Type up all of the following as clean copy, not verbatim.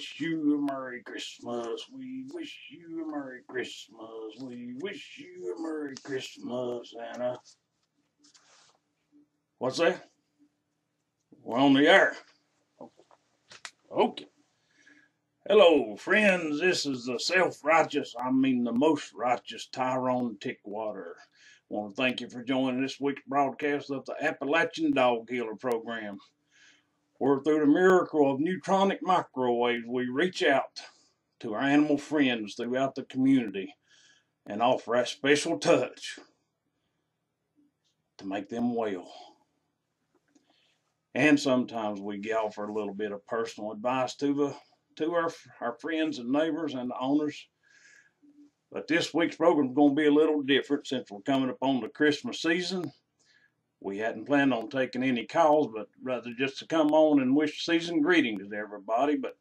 wish you a Merry Christmas. We wish you a Merry Christmas. We wish you a Merry Christmas and what's that? We're on the air. Okay. Hello, friends. This is the the most righteous Tyrone Tickwaller. I want to thank you for joining this week's broadcast of the Appalachian Dog Healer Program, where through the miracle of neutronic microwaves, we reach out to our animal friends throughout the community and offer that special touch to make them well. And sometimes we offer a little bit of personal advice to our friends and neighbors and the owners. But this week's program is going to be a little different since we're coming up on the Christmas season. We hadn't planned on taking any calls, but rather just to come on and wish season greetings to everybody. But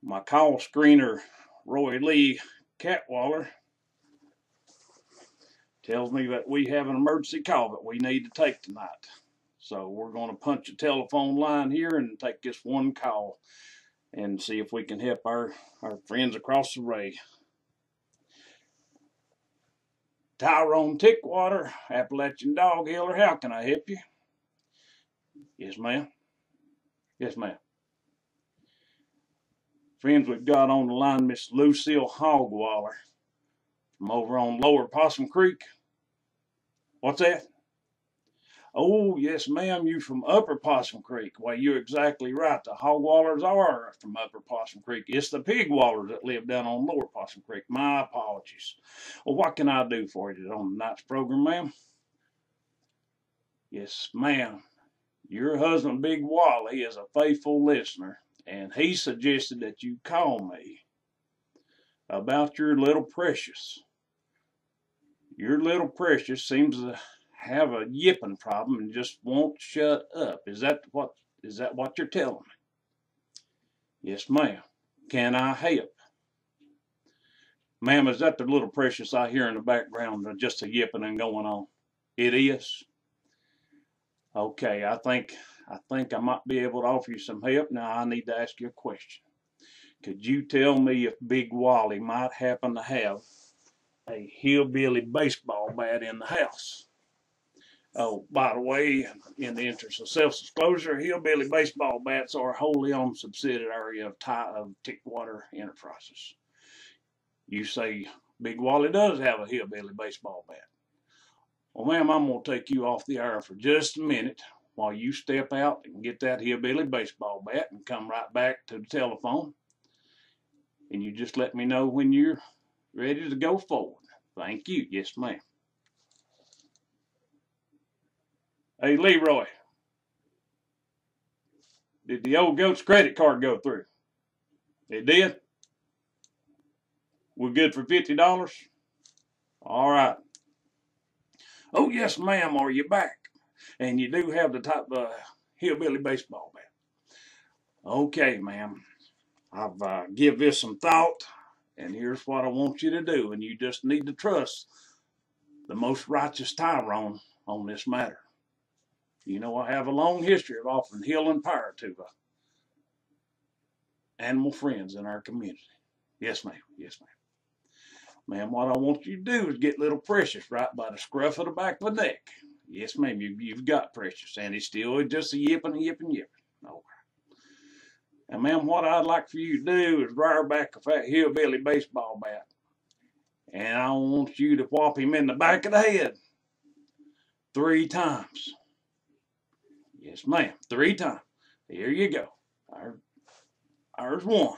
my call screener, Roy Lee Catwaller, tells me that we have an emergency call that we need to take tonight. So we're going to punch a telephone line here and take this one call and see if we can help our friends across the way. Tyrone Tickwaller, Appalachian Dog Healer, how can I help you? Yes, ma'am. Yes, ma'am. Friends, we've got on the line Miss Lucille Hogwaller from over on Lower Possum Creek. What's that? Oh, yes, ma'am, you from Upper Possum Creek. Well, you're exactly right. The Hogwallers are from Upper Possum Creek. It's the Pigwallers that live down on Lower Possum Creek. My apologies. Well, what can I do for you on tonight's program, ma'am? Yes, ma'am. Your husband, Big Wally, is a faithful listener, and he suggested that you call me about your little precious. Your little precious seems to have a yipping problem and just won't shut up. Is that what you're telling me? Yes, ma'am. Can I help? Ma'am, is that the little precious I hear in the background, just a yipping and going on? It is. Okay, I think I might be able to offer you some help. Now I need to ask you a question. Could you tell me if Big Wally might happen to have a hillbilly baseball bat in the house? Oh, by the way, in the interest of self-disclosure, hillbilly baseball bats are a wholly owned subsidiary of Tickwaller Enterprises. You say Big Wally does have a hillbilly baseball bat. Well, ma'am, I'm going to take you off the air for just a minute while you step out and get that hillbilly baseball bat and come right back to the telephone. And you just let me know when you're ready to go forward. Thank you. Yes, ma'am. Hey, Leroy, did the old goat's credit card go through? It did? We're good for $50? All right. Oh, yes, ma'am, are you back? And you do have the type of hillbilly baseball bat. Okay, ma'am. I've give this some thought, and here's what I want you to do, and you just need to trust the most righteous Tyrone on this matter. You know, I have a long history of offering healing power to the animal friends in our community. Yes, ma'am. Yes, ma'am. Ma'am, what I want you to do is get little Precious right by the scruff of the back of the neck. Yes, ma'am, you've got Precious, and it's still just a yipping. Okay. Now, ma'am, what I'd like for you to do is rear back of that hillbilly baseball bat, and I want you to whop him in the back of the head 3 times. Yes, ma'am, 3 times. Here you go. There's 1. Okay.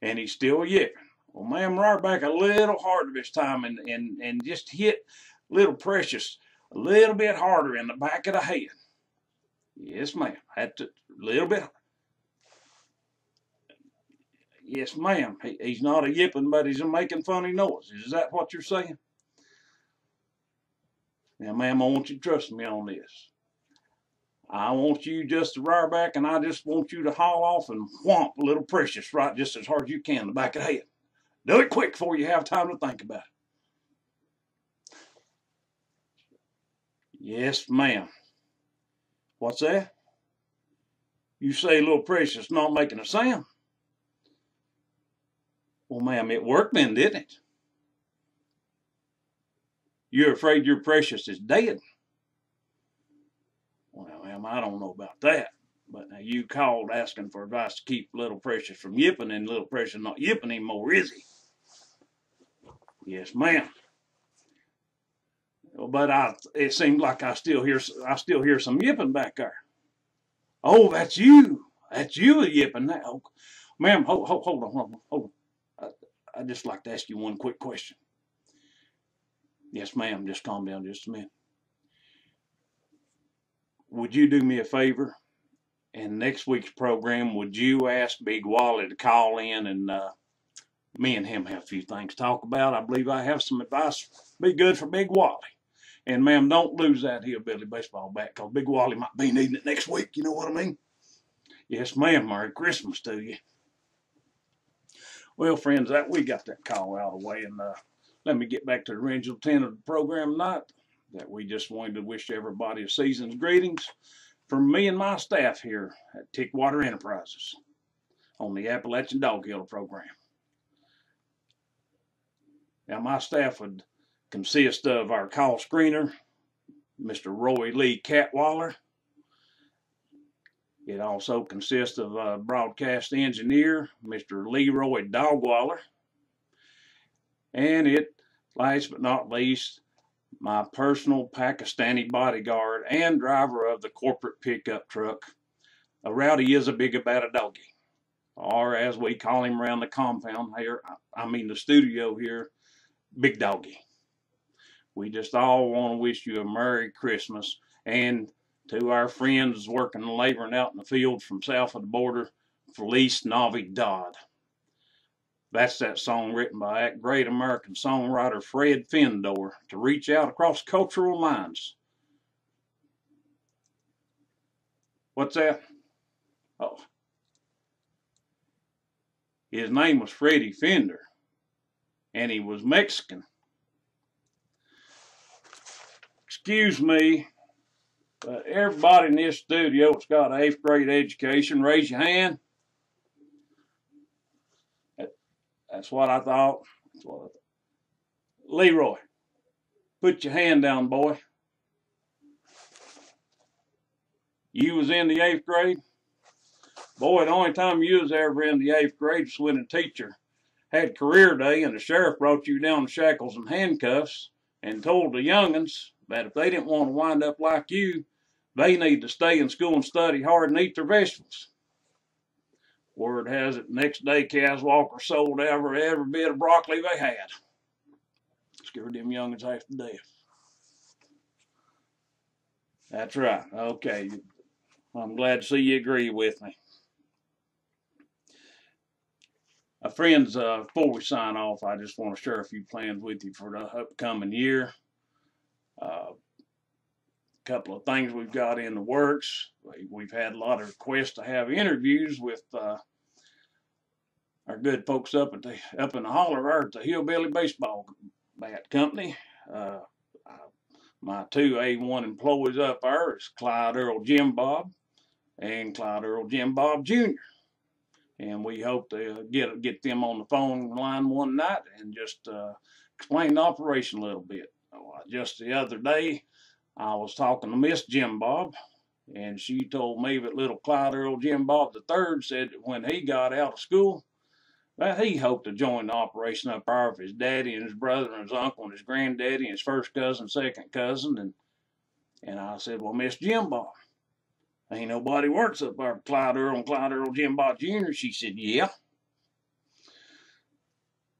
And he's still yipping. Well, ma'am, rear back a little harder this time and just hit little Precious a little bit harder in the back of the head. Yes, ma'am. That's a little bit. Yes, ma'am. He's not a yipping, but he's making funny noises. Is that what you're saying? Now, ma'am, I want you to trust me on this. I want you just to rear back, and I just want you to haul off and whomp a little Precious right just as hard as you can in the back of the head. Do it quick before you have time to think about it. Yes, ma'am. What's that? You say little Precious not making a sound. Well, ma'am, it worked then, didn't it? You're afraid your Precious is dead. Well, ma'am, I don't know about that. But now you called asking for advice to keep little Precious from yipping, and little Precious not yipping anymore, is he? Yes, ma'am. But it seems like I still hear some yipping back there. Oh, that's you. That's you yipping now. Oh, ma'am, hold on. I'd just like to ask you one quick question. Yes, ma'am. Just calm down just a minute. Would you do me a favor? In next week's program, would you ask Big Wally to call in and me and him have a few things to talk about? I believe I have some advice. Be good for Big Wally. And ma'am, don't lose that hillbilly baseball bat, because Big Wally might be needing it next week. You know what I mean? Yes, ma'am. Merry Christmas to you. Well, friends, we got that call out of the way, and let me get back to the original intent of the program tonight. That we just wanted to wish everybody a season's greetings from me and my staff here at Tickwaller Enterprises on the Appalachian Dog Killer program. Now, my staff would consist of our call screener, Mr. Roy Lee Catwaller. It also consists of a broadcast engineer, Mr. Leroy Dogwaller. And it, last but not least, my personal Pakistani bodyguard and driver of the corporate pickup truck, a Rowdy is a big about a doggy, or as we call him around the compound here, the studio here, Big Doggy. We just all want to wish you a Merry Christmas, and to our friends working and laboring out in the fields from south of the border, Feliz Navidad. That's that song written by that great American songwriter Fred Fendor to reach out across cultural lines. What's that? Oh. His name was Freddie Fender, and he was Mexican. Excuse me, but everybody in this studio that's got an 8th grade education, raise your hand. That's what I thought. Leroy, put your hand down, boy. You was in the 8th grade? Boy, the only time you was ever in the 8th grade was when a teacher had career day and the sheriff brought you down in shackles and handcuffs and told the young'uns that if they didn't want to wind up like you, they need to stay in school and study hard and eat their vegetables. Word has it, next day, Cas Walker sold every bit of broccoli they had. Scared them young'uns half to death. That's right. Okay. I'm glad to see you agree with me. Friends, before we sign off, I just want to share a few plans with you for the upcoming year. A couple of things we've got in the works. We've had a lot of requests to have interviews with our good folks up in the holler at the Hillbilly Baseball Bat Company. My 2 A1 employees up there is Clyde Earl Jim Bob and Clyde Earl Jim Bob Jr. And we hope to get them on the phone line one night and just explain the operation a little bit. Just the other day, I was talking to Miss Jim Bob, and she told me that little Clyde Earl Jim Bob III said that when he got out of school, that he hoped to join the operation up there with his daddy and his brother and his uncle and his granddaddy and his first cousin, second cousin. And I said, well, Miss Jim Bob, ain't nobody works up there with Clyde Earl and Clyde Earl Jim Bob Jr. She said, yeah.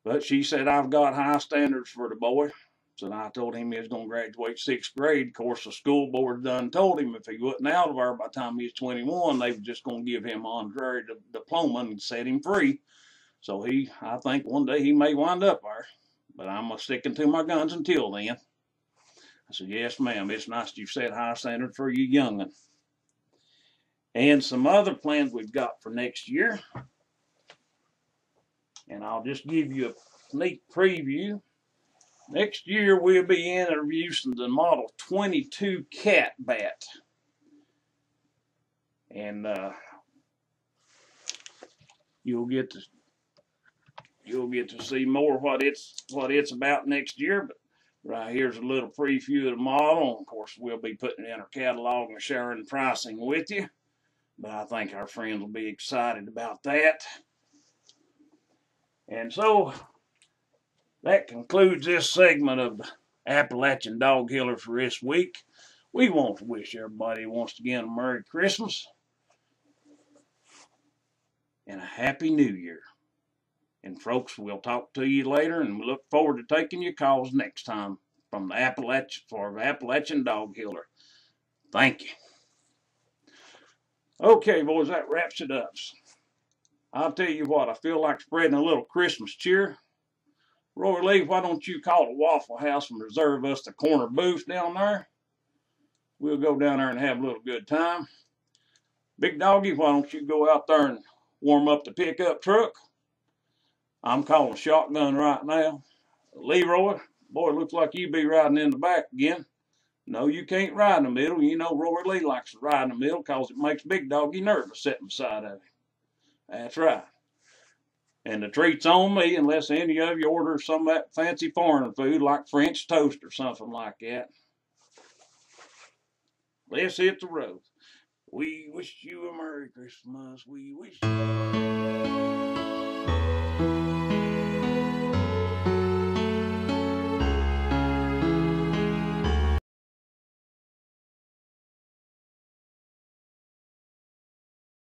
But she said, I've got high standards for the boy. So I told him he was going to graduate 6th grade. Of course, the school board done told him if he wasn't out of there by the time he was 21, they were just going to give him an honorary diploma and set him free. So I think one day he may wind up there. But I'm sticking to my guns until then. I said, yes, ma'am. It's nice you set high standards for you young'un. And some other plans we've got for next year. And I'll just give you a sneak preview. Next year we'll be introducing the Model 22 Cat Bat. And you'll get to see more what it's about next year. But right here's a little preview of the model. And of course, we'll be putting it in our catalog and sharing pricing with you. But I think our friends will be excited about that. And so that concludes this segment of the Appalachian Dog Healer for this week. We want to wish everybody once again a Merry Christmas and a Happy New Year. And folks, we'll talk to you later, and we look forward to taking your calls next time from the Appalachian Dog Healer. Thank you. Okay, boys, that wraps it up. I'll tell you what, I feel like spreading a little Christmas cheer. Roy Lee, why don't you call the Waffle House and reserve us the corner booth down there? We'll go down there and have a little good time. Big Doggy, why don't you go out there and warm up the pickup truck? I'm calling shotgun right now. Leroy, boy, looks like you be riding in the back again. No, you can't ride in the middle. You know Roy Lee likes to ride in the middle because it makes Big Doggy nervous sitting beside of him. That's right. And the treat's on me unless any of you order some of that fancy foreign food like French toast or something like that. Let's hit the road. We wish you a Merry Christmas. We wish you